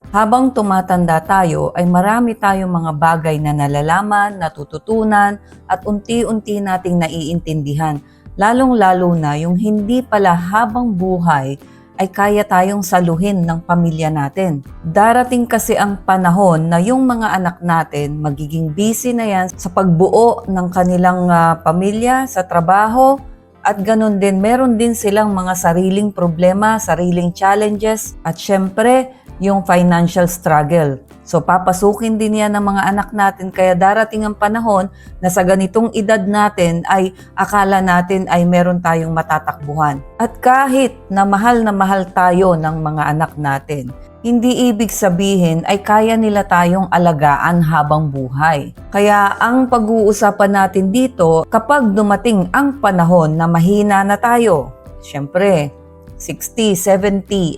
Habang tumatanda tayo ay marami tayong mga bagay na nalalaman, natututunan at unti-unti nating naiintindihan. Lalong-lalo na yung hindi pala habang buhay ay kaya tayong saluhin ng pamilya natin. Darating kasi ang panahon na yung mga anak natin magiging busy na yan sa pagbuo ng kanilang pamilya, sa trabaho, at ganun din, meron din silang mga sariling problema, sariling challenges, at syempre, yung financial struggle. So papasukin din yan ng mga anak natin, kaya darating ang panahon na sa ganitong edad natin ay akala natin ay meron tayong matatakbuhan. At kahit na mahal tayo ng mga anak natin, hindi ibig sabihin ay kaya nila tayong alagaan habang buhay. Kaya ang pag-uusapan natin dito, kapag dumating ang panahon na mahina na tayo, syempre 60, 70,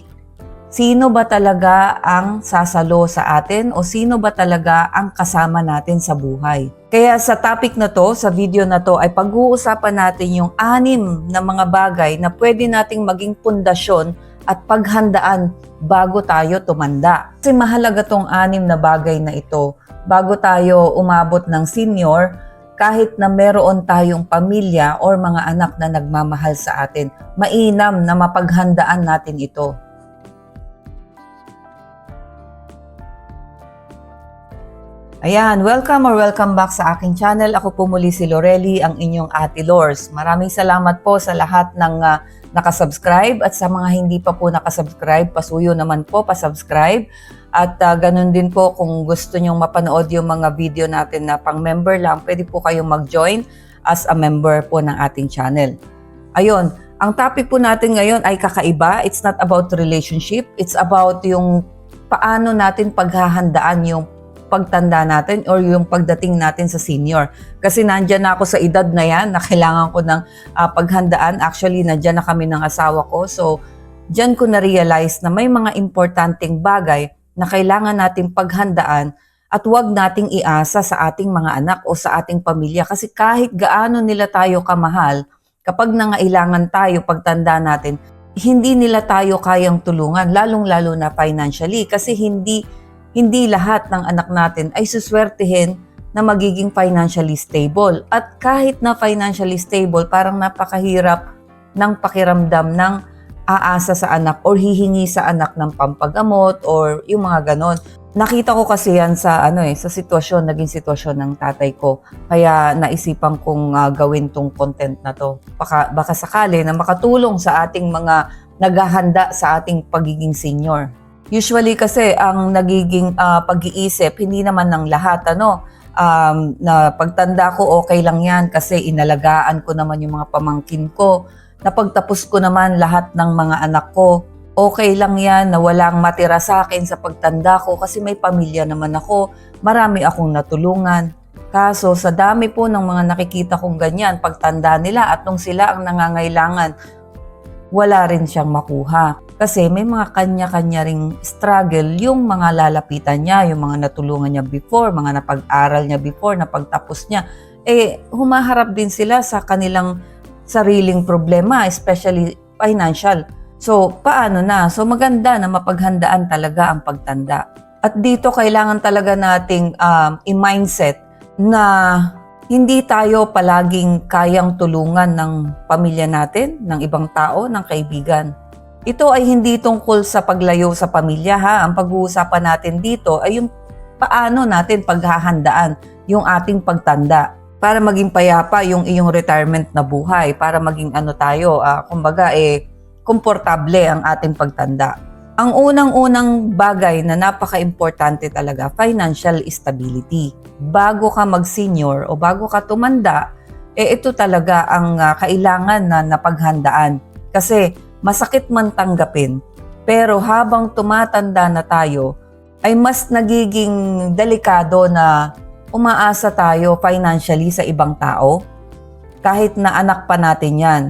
80, sino ba talaga ang sasalo sa atin o sino ba talaga ang kasama natin sa buhay? Kaya sa topic na to, sa video na to, ay pag-uusapan natin yung 6 na mga bagay na pwede nating maging pundasyon at paghandaan bago tayo tumanda. Kasi mahalaga tong 6 na bagay na ito bago tayo umabot ng senior, kahit na meron tayong pamilya or mga anak na nagmamahal sa atin. Mainam na mapaghandaan natin ito. Ayan, welcome back sa aking channel. Ako po muli si Lorely, ang inyong Ate Lors. Maraming salamat po sa lahat ng nakasubscribe at sa mga hindi pa po nakasubscribe, pasuyo naman po, pasubscribe. At ganun din po kung gusto nyong mapanood yung mga video natin na pang-member lang, pwede po kayong mag-join as a member po ng ating channel. Ayun, ang topic po natin ngayon ay kakaiba. It's not about relationship, it's about yung paano natin paghahandaan yung pagtanda natin or yung pagdating natin sa senior. Kasi nandyan na ako sa edad na yan na kailangan ko ng paghandaan. Actually, nandyan na kami ng asawa ko. So, dyan ko na-realize na may mga importanteng bagay na kailangan nating paghandaan at huwag nating iasa sa ating mga anak o sa ating pamilya. Kasi kahit gaano nila tayo kamahal, kapag nangailangan tayo pagtanda natin, hindi nila tayo kayang tulungan, lalong-lalo na financially. Kasi hindi lahat ng anak natin ay suswertehin na magiging financially stable. At kahit na financially stable, parang napakahirap ng pakiramdam ng aasa sa anak or hihingi sa anak ng pampagamot or yung mga ganon. Nakita ko kasi yan sa naging sitwasyon ng tatay ko. Kaya naisipan kong gawin tong content na to. Baka sakali na makatulong sa ating mga naghahanda sa ating pagiging senior. Usually kasi ang nagiging pag-iisip, hindi naman ng lahat, na pagtanda ko okay lang yan kasi inalagaan ko naman yung mga pamangkin ko. Napagtapos ko naman lahat ng mga anak ko. Okay lang yan na walang matira sa akin sa pagtanda ko kasi may pamilya naman ako. Marami akong natulungan. Kaso sa dami po ng mga nakikita kong ganyan, pagtanda nila at nung sila ang nangangailangan, wala rin siyang makuha. Kasi may mga kanya-kanya ring struggle yung mga lalapitan niya, yung mga natulungan niya before, mga napag-aral niya before, napagtapos niya. Humaharap din sila sa kanilang sariling problema, especially financial. So, paano na? So, maganda na mapaghandaan talaga ang pagtanda. At dito kailangan talaga nating i-mindset na hindi tayo palaging kayang tulungan ng pamilya natin, ng ibang tao, ng kaibigan. Ito ay hindi tungkol sa paglayo sa pamilya Ang pag-uusapan natin dito ay yung paano natin paghahandaan yung ating pagtanda para maging payapa yung iyong retirement na buhay, para maging komportable ang ating pagtanda. Ang unang-unang bagay na napaka-importante talaga, financial stability. Bago ka mag-senior o bago ka tumanda, ito talaga ang kailangan na napaghandaan. Kasi masakit man tanggapin, pero habang tumatanda na tayo, ay mas nagiging delikado na umaasa tayo financially sa ibang tao. Kahit na anak pa natin yan.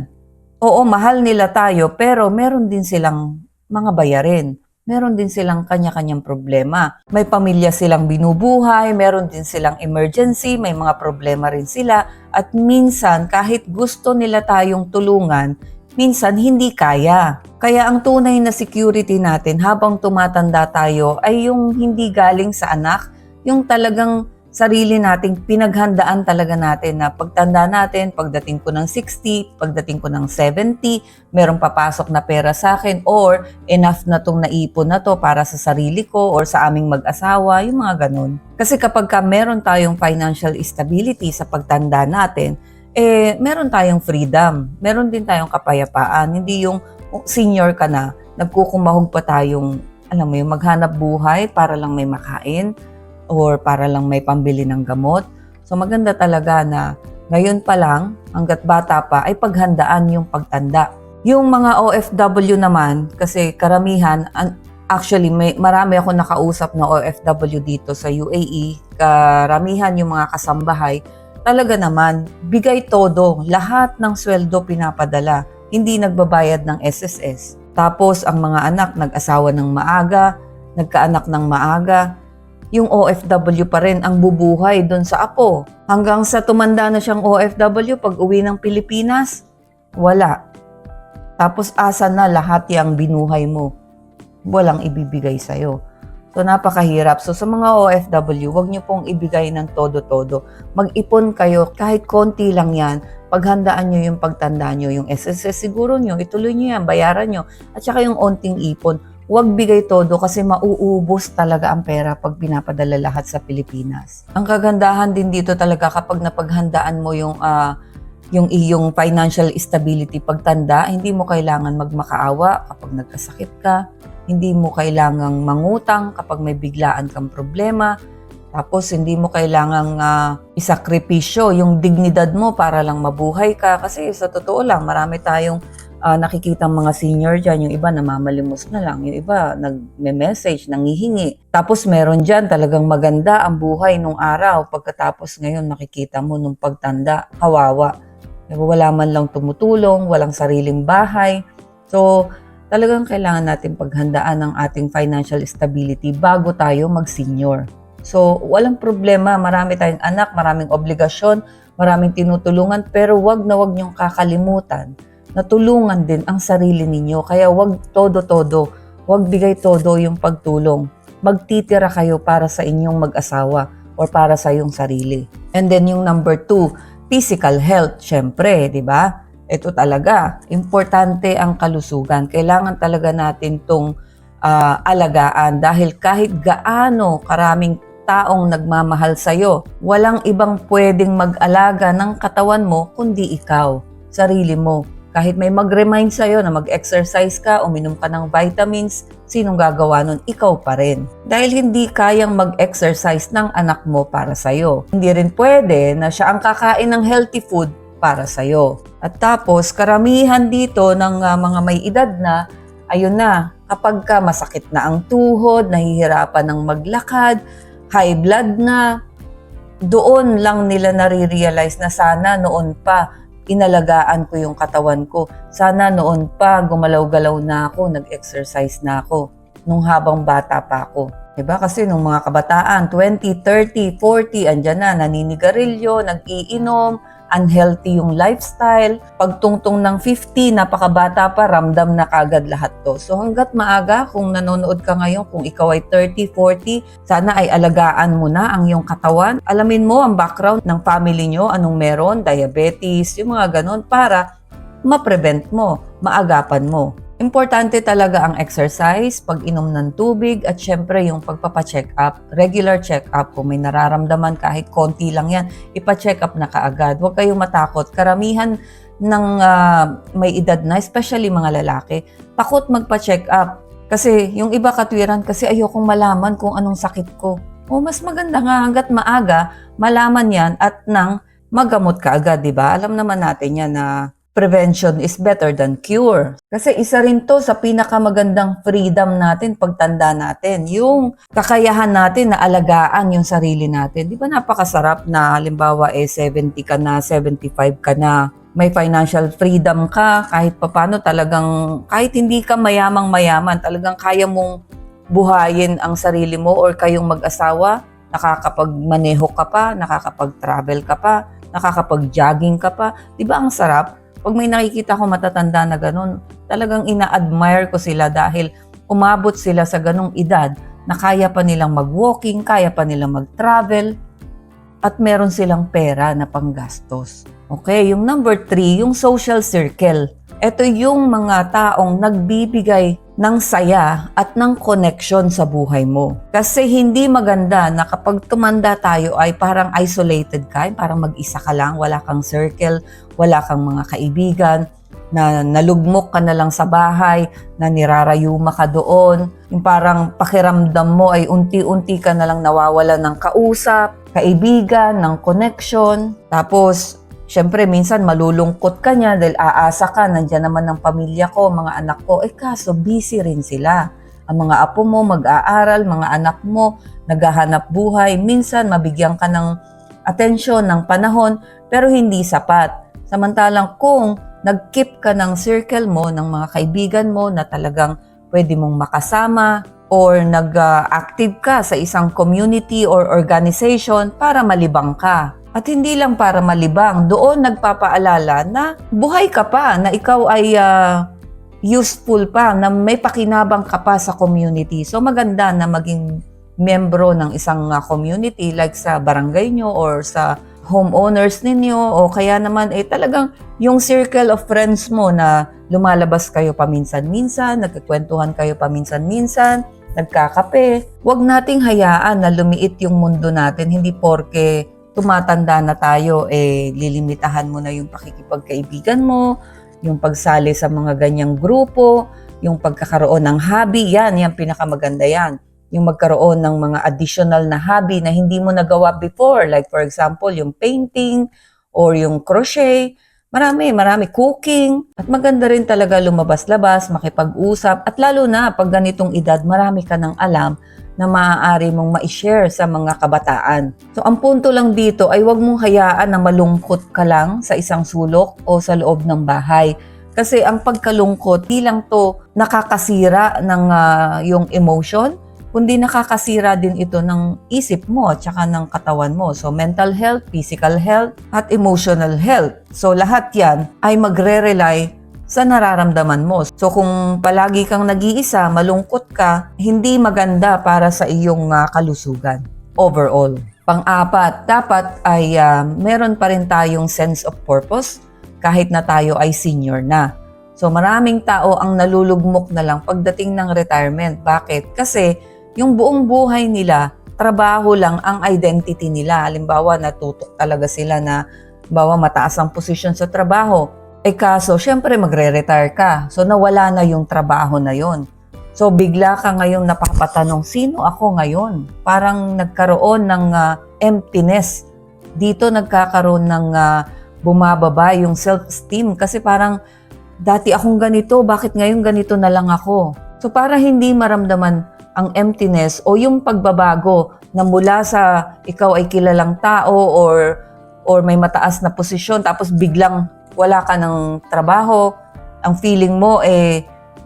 Oo, mahal nila tayo, pero meron din silang mga bayarin. Meron din silang kanya-kanyang problema. May pamilya silang binubuhay, meron din silang emergency, may mga problema rin sila. At minsan, kahit gusto nila tayong tulungan, minsan hindi kaya. Kaya ang tunay na security natin habang tumatanda tayo ay yung hindi galing sa anak, yung talagang sarili nating pinaghandaan talaga natin na pagtanda natin, pagdating ko ng 60, pagdating ko ng 70, merong papasok na pera sa akin or enough na tong naipon na to para sa sarili ko or sa aming mag-asawa, yung mga ganun. Kasi kapag meron tayong financial stability sa pagtanda natin, meron tayong freedom, meron din tayong kapayapaan, hindi yung senior ka na, nagkukumahog pa tayong, alam mo yung maghanap buhay para lang may makain, or para lang may pambili ng gamot. So maganda talaga na ngayon pa lang, hanggat bata pa, ay paghandaan yung pagtanda. Yung mga OFW naman, kasi karamihan, actually marami ako nakausap na OFW dito sa UAE, karamihan yung mga kasambahay, talaga naman, bigay todo, lahat ng sweldo pinapadala, hindi nagbabayad ng SSS. Tapos ang mga anak nag-asawa ng maaga, nagkaanak ng maaga, yung OFW pa rin ang bubuhay doon sa apo. Hanggang sa tumanda na siyang OFW, pag uwi ng Pilipinas, wala. Tapos asa na lahat yung binuhay mo? Walang ibibigay sa'yo. So napakahirap. So sa mga OFW, wag niyo pong ibigay ng todo-todo. Mag-ipon kayo, kahit konti lang yan. Paghandaan niyo yung pagtanda niyo, yung SSS siguro niyo, ituloy niyo yan, bayaran niyo. At saka yung onting ipon. Huwag bigay todo kasi mauubos talaga ang pera pag pinapadala lahat sa Pilipinas. Ang kagandahan din dito talaga kapag napaghandaan mo yung iyong financial stability pagtanda, hindi mo kailangan magmakaawa kapag nagkasakit ka, hindi mo kailangang mangutang kapag may biglaan kang problema, tapos hindi mo kailangang isakripisyo yung dignidad mo para lang mabuhay ka kasi sa totoo lang marami tayong nakikitang mga senior dyan, yung iba namamalimos na lang, yung iba nagme-message, nangihingi. Tapos meron dyan talagang maganda ang buhay nung araw, pagkatapos ngayon nakikita mo nung pagtanda, kawawa. Wala man lang tumutulong, walang sariling bahay. So talagang kailangan natin paghandaan ang ating financial stability bago tayo mag-senior. So walang problema, marami tayong anak, maraming obligasyon, maraming tinutulungan, pero wag na wag niyong kakalimutan natulungan din ang sarili ninyo. Kaya wag todo-todo, wag bigay todo yung pagtulong. Magtitira kayo para sa inyong mag-asawa or para sa iyong sarili. And then yung number 2, physical health. Syempre, di ba? Ito talaga, importante ang kalusugan. Kailangan talaga natin tong alagaan dahil kahit gaano karaming taong nagmamahal sa'yo, walang ibang pwedeng mag-alaga ng katawan mo kundi ikaw, sarili mo. Kahit may mag-remind sa'yo na mag-exercise ka, uminom ka ng vitamins, sinong gagawa nun? Ikaw pa rin. Dahil hindi kayang mag-exercise ng anak mo para sa'yo. Hindi rin pwede na siya ang kakain ng healthy food para sa'yo. At tapos, karamihan dito ng mga may edad na, ayun na, kapag ka masakit na ang tuhod, nahihirapan ng maglakad, high blood na, doon lang nila nare-realize na sana noon pa, inalagaan ko yung katawan ko. Sana noon pa, gumalaw-galaw na ako, nag-exercise na ako, nung habang bata pa ako. Diba? Kasi nung mga kabataan, 20, 30, 40, andyan na, naninigarilyo, nag-iinom, unhealthy yung lifestyle. Pagtungtong ng 50, napakabata pa, ramdam na kagad lahat to. So hanggat maaga, kung nanonood ka ngayon, kung ikaw ay 30, 40, sana ay alagaan mo na ang iyong katawan. Alamin mo ang background ng family nyo, anong meron, diabetes, yung mga ganon, para ma-prevent mo, maagapan mo. Importante talaga ang exercise, pag-inom ng tubig, at syempre yung pagpapacheck up, regular check up. Kung may nararamdaman kahit konti lang yan, ipa-check up na kaagad. Huwag kayong matakot. Karamihan ng may edad na, especially mga lalaki, takot magpa-check up. Kasi yung iba katwiran, kasi ayokong malaman kung anong sakit ko. O mas maganda nga hanggat maaga, malaman yan at nang magamot ka agad, di ba? Alam naman natin yan na prevention is better than cure. Kasi isa rin to sa pinakamagandang freedom natin pagtanda natin. Yung kakayahan natin na alagaan yung sarili natin. Di ba napakasarap na halimbawa 70 ka na, 75 ka na, may financial freedom ka, kahit papano talagang, kahit hindi ka mayamang-mayaman, talagang kaya mong buhayin ang sarili mo or kayong mag-asawa, nakakapag-maneho ka pa, nakakapag-travel ka pa, nakakapag-jogging ka pa. Di ba ang sarap? Pag may nakikita ko matatanda na ganun, talagang ina-admire ko sila dahil umabot sila sa ganung edad na kaya pa nilang mag-walking, kaya pa nilang mag-travel, at meron silang pera na panggastos. Okay, yung number 3, yung social circle. Ito yung mga taong nagbibigay ng saya at ng connection sa buhay mo. Kasi hindi maganda na kapag tumanda tayo ay parang isolated ka, parang mag-isa ka lang, wala kang circle, wala kang mga kaibigan, na nalugmok ka na lang sa bahay, na nirarayuma ka doon, yung parang pakiramdam mo ay unti-unti ka na lang nawawala ng kausap, kaibigan, ng connection. Tapos, syempre, minsan malulungkot ka niya dahil aasa ka, nandiyan naman ng pamilya ko, mga anak ko, kaso busy rin sila. Ang mga apo mo mag-aaral, mga anak mo naghahanap buhay, minsan mabigyan ka ng atensyon, ng panahon, pero hindi sapat. Samantalang kung nag-keep ka ng circle mo, ng mga kaibigan mo na talagang pwede mong makasama, or nag-active ka sa isang community or organization para malibang ka. At hindi lang para malibang, doon nagpapaalala na buhay ka pa, na ikaw ay useful pa, na may pakinabang ka pa sa community. So maganda na maging membro ng isang community like sa barangay nyo or sa homeowners ninyo, o kaya naman talagang yung circle of friends mo na lumalabas kayo paminsan-minsan, nagkikwentuhan kayo paminsan-minsan, nagkakape. Huwag nating hayaan na lumiit yung mundo natin, hindi porke tumatanda na tayo, lilimitahan mo na yung pakikipagkaibigan mo, yung pagsali sa mga ganyang grupo, yung pagkakaroon ng hobby, yan pinakamaganda yan. Yung magkaroon ng mga additional na hobby na hindi mo nagawa before. Like for example, yung painting or yung crochet. Marami, cooking. At maganda rin talaga lumabas-labas, makipag-usap. At lalo na pag ganitong edad, marami ka ng alam na maaari mong ma-share sa mga kabataan. So ang punto lang dito ay huwag mong hayaan na malungkot ka lang sa isang sulok o sa loob ng bahay. Kasi ang pagkalungkot, di lang to nakakasira ng yung emotion, kundi nakakasira din ito ng isip mo at saka ng katawan mo. So mental health, physical health, at emotional health. So lahat yan ay magre-rely sa nararamdaman mo. So kung palagi kang nag-iisa, malungkot ka, hindi maganda para sa iyong kalusugan overall. Pang-apat, dapat ay meron pa rin tayong sense of purpose kahit na tayo ay senior na. So maraming tao ang nalulugmok na lang pagdating ng retirement. Bakit? Kasi yung buong buhay nila, trabaho lang ang identity nila. Halimbawa, natutok talaga sila na mataas ang posisyon sa trabaho. Kaso, syempre magre-retire ka. So, nawala na yung trabaho na yon. So, bigla ka ngayong napapatanong, sino ako ngayon? Parang nagkaroon ng emptiness. Dito nagkakaroon ng bumababa yung self-esteem. Kasi parang, dati akong ganito, bakit ngayon ganito na lang ako? So, para hindi maramdaman ang emptiness o yung pagbabago na mula sa ikaw ay kilalang tao or may mataas na posisyon tapos biglang wala ka ng trabaho, ang feeling mo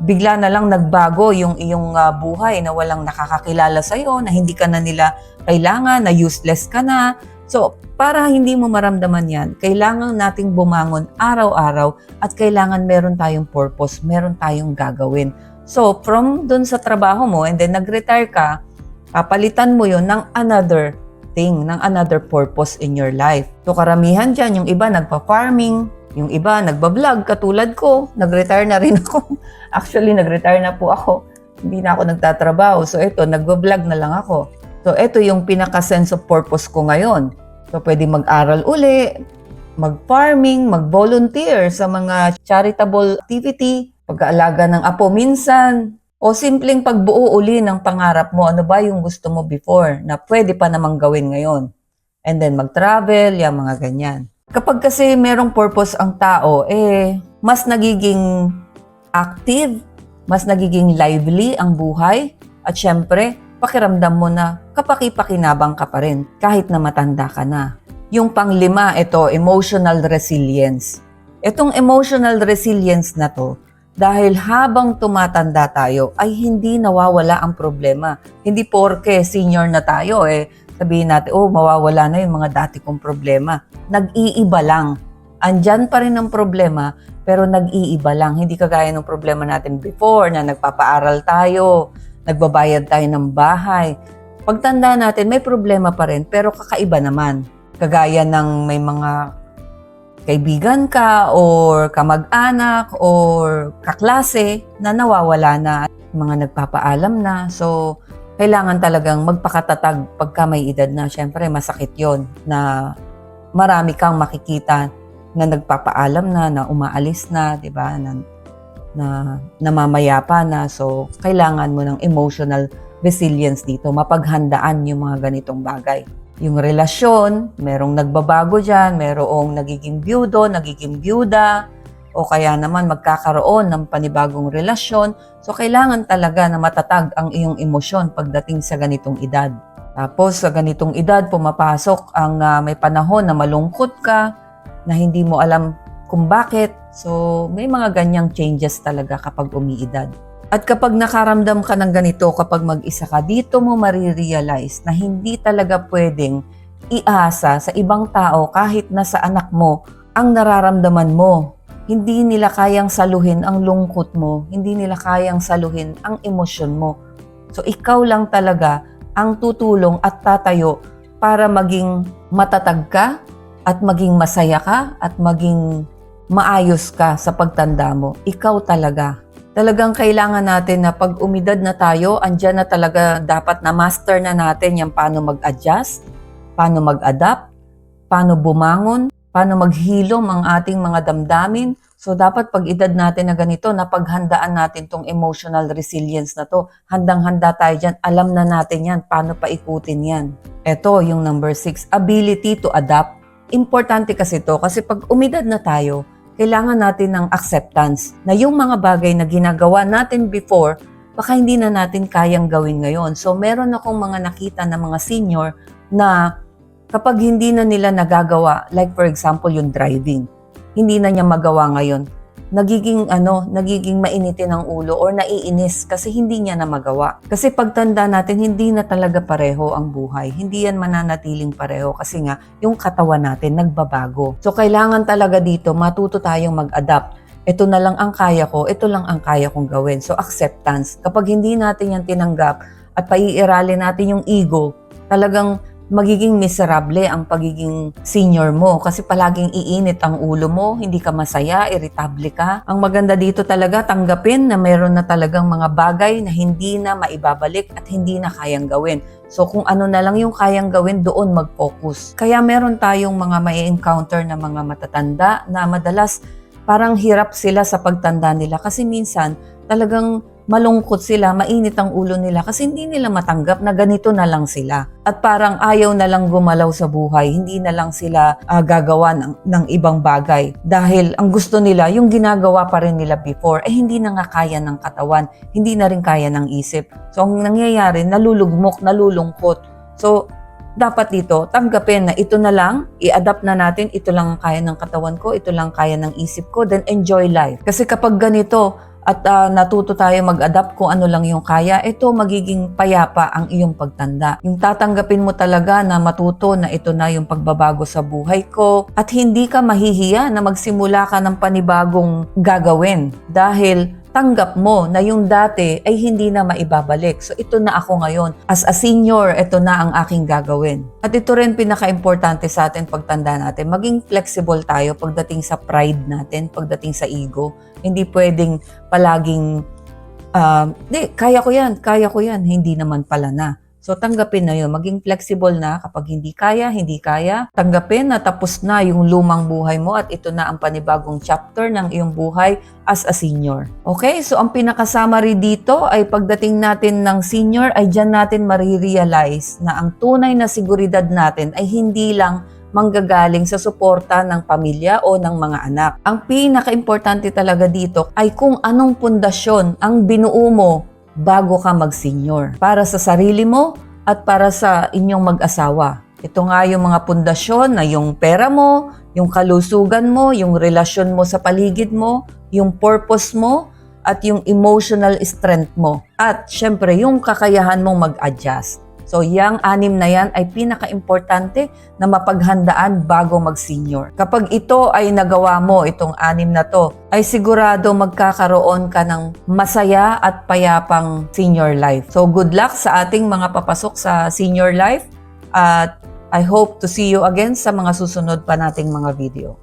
bigla na lang nagbago yung iyong buhay na walang nakakakilala sa'yo, na hindi ka na nila kailangan, na useless ka na. So, para hindi mo maramdaman yan, kailangan nating bumangon araw-araw at kailangan meron tayong purpose, meron tayong gagawin. So, from dun sa trabaho mo and then nag-retire ka, papalitan mo yun ng another thing, ng another purpose in your life. So, karamihan dyan, yung iba nagpa-farming, yung iba nagba-vlog, katulad ko, nag-retire na rin ako. Actually, nag-retire na po ako. Hindi na ako nagtatrabaho. So, ito, nagba-vlog na lang ako. So, ito yung pinaka-sense of purpose ko ngayon. So, pwede mag-aral uli, mag-farming, mag-volunteer sa mga charitable activity, pag-aalaga ng apo minsan, o simpleng pagbuo uli ng pangarap mo. Ano ba yung gusto mo before na pwede pa namang gawin ngayon? And then mag-travel, yung mga ganyan. Kapag kasi merong purpose ang tao, mas nagiging active, mas nagiging lively ang buhay, at syempre, pakiramdam mo na kapaki-pakinabang ka pa rin kahit na matanda ka na. Yung pang-5, ito, emotional resilience. Itong emotional resilience na to, dahil habang tumatanda tayo, ay hindi nawawala ang problema. Hindi porke senior na tayo, sabihin natin, mawawala na yung mga dati kong problema. Nag-iiba lang. andyan pa rin ang problema, pero nag-iiba lang. Hindi kagaya ng problema natin before na nagpapaaral tayo, nagbabayad tayo ng bahay. Pagtanda natin, may problema pa rin, pero kakaiba naman. Kagaya ng may mga kaibigan ka or kamag-anak or kaklase na nawawala na, mga nagpapaalam na. So, kailangan talagang magpakatatag pagka may edad na. Siyempre, masakit yon na marami kang makikita na nagpapaalam na umaalis na, di ba? Na namamayapa na. So, kailangan mo ng emotional resilience dito, mapaghandaan yung mga ganitong bagay. Yung relasyon, merong nagbabago dyan, merong nagiging byudo, nagiging byuda, o kaya naman magkakaroon ng panibagong relasyon. So, kailangan talaga na matatag ang iyong emosyon pagdating sa ganitong edad. Tapos, sa ganitong edad, pumapasok ang may panahon na malungkot ka, na hindi mo alam kung bakit. So, may mga ganyang changes talaga kapag umiidad. At kapag nakaramdam ka ng ganito, kapag mag-isa ka, dito mo marirealize na hindi talaga pwedeng iasa sa ibang tao kahit na sa anak mo ang nararamdaman mo. Hindi nila kayang saluhin ang lungkot mo, hindi nila kayang saluhin ang emosyon mo. So ikaw lang talaga ang tutulong at tatayo para maging matatag ka at maging masaya ka at maging maayos ka sa pagtanda mo. Ikaw talaga. Talagang kailangan natin na pag umidad na tayo, andyan na talaga dapat na master na natin yung paano mag-adjust, paano mag-adapt, paano bumangon, paano maghilom ang ating mga damdamin. So dapat pag edad natin na ganito, napaghandaan natin tong emotional resilience na to. Handang-handa tayo dyan, alam na natin yan, paano paikutin yan. Ito yung number 6, ability to adapt. Importante kasi to kasi pag umidad na tayo, kailangan natin ng acceptance na yung mga bagay na ginagawa natin before, baka hindi na natin kayang gawin ngayon. So meron akong mga nakita na mga senior na kapag hindi na nila nagagawa, like for example yung driving, hindi na niya magawa ngayon, nagiging mainitin ang ulo or naiinis kasi hindi niya na magawa. Kasi pagtanda natin, hindi na talaga pareho ang buhay. Hindi yan mananatiling pareho kasi nga yung katawan natin nagbabago. So kailangan talaga dito matuto tayong mag-adapt. Ito na lang ang kaya ko, ito lang ang kaya kong gawin. So acceptance. Kapag hindi natin yan tinanggap at paiiralin natin yung ego, talagang magiging miserable ang pagiging senior mo kasi palaging iinit ang ulo mo, hindi ka masaya, irritable ka. Ang maganda dito talaga, tanggapin na meron na talagang mga bagay na hindi na maibabalik at hindi na kayang gawin. So kung ano na lang yung kayang gawin, doon mag-focus. Kaya meron tayong mga mai-encounter na mga matatanda na madalas parang hirap sila sa pagtanda nila kasi minsan talagang malungkot sila, mainit ang ulo nila kasi hindi nila matanggap na ganito na lang sila. At parang ayaw na lang gumalaw sa buhay, hindi na lang sila gagawa ng ibang bagay. Dahil ang gusto nila, yung ginagawa pa rin nila before, hindi na nga kaya ng katawan, hindi na rin kaya ng isip. So ang nangyayari, nalulugmok, nalulungkot. So dapat dito, tanggapin na ito na lang, i-adapt na natin, ito lang ang kaya ng katawan ko, ito lang kaya ng isip ko, then enjoy life. Kasi kapag ganito, at natuto tayo mag-adapt kung ano lang yung kaya, ito magiging payapa ang iyong pagtanda. Yung tatanggapin mo talaga na matuto na ito na yung pagbabago sa buhay ko at hindi ka mahihiya na magsimula ka ng panibagong gagawin dahil tanggap mo na yung dati ay hindi na maibabalik. So ito na ako ngayon. As a senior, ito na ang aking gagawin. At ito rin pinaka-importante sa atin pagtanda natin. Maging flexible tayo pagdating sa pride natin, pagdating sa ego. Hindi pwedeng palaging, kaya ko yan. Hindi naman pala na. So tanggapin na yun, maging flexible na kapag hindi kaya. Tanggapin na tapos na yung lumang buhay mo at ito na ang panibagong chapter ng iyong buhay as a senior. Okay, so ang pinaka-summary dito ay pagdating natin ng senior ay dyan natin marirealize na ang tunay na seguridad natin ay hindi lang manggagaling sa suporta ng pamilya o ng mga anak. Ang pinaka-importante talaga dito ay kung anong pundasyon ang binuo mo bago ka mag-senior. Para sa sarili mo at para sa inyong mag-asawa. Ito nga yung mga pundasyon na yung pera mo, yung kalusugan mo, yung relasyon mo sa paligid mo, yung purpose mo, at yung emotional strength mo. At syempre, yung kakayahan mong mag-adjust. So, yang 6 na yan ay pinaka-importante na mapaghandaan bago mag-senior. Kapag ito ay nagawa mo, itong 6 na to, ay sigurado magkakaroon ka ng masaya at payapang senior life. So, good luck sa ating mga papasok sa senior life at I hope to see you again sa mga susunod pa nating mga video.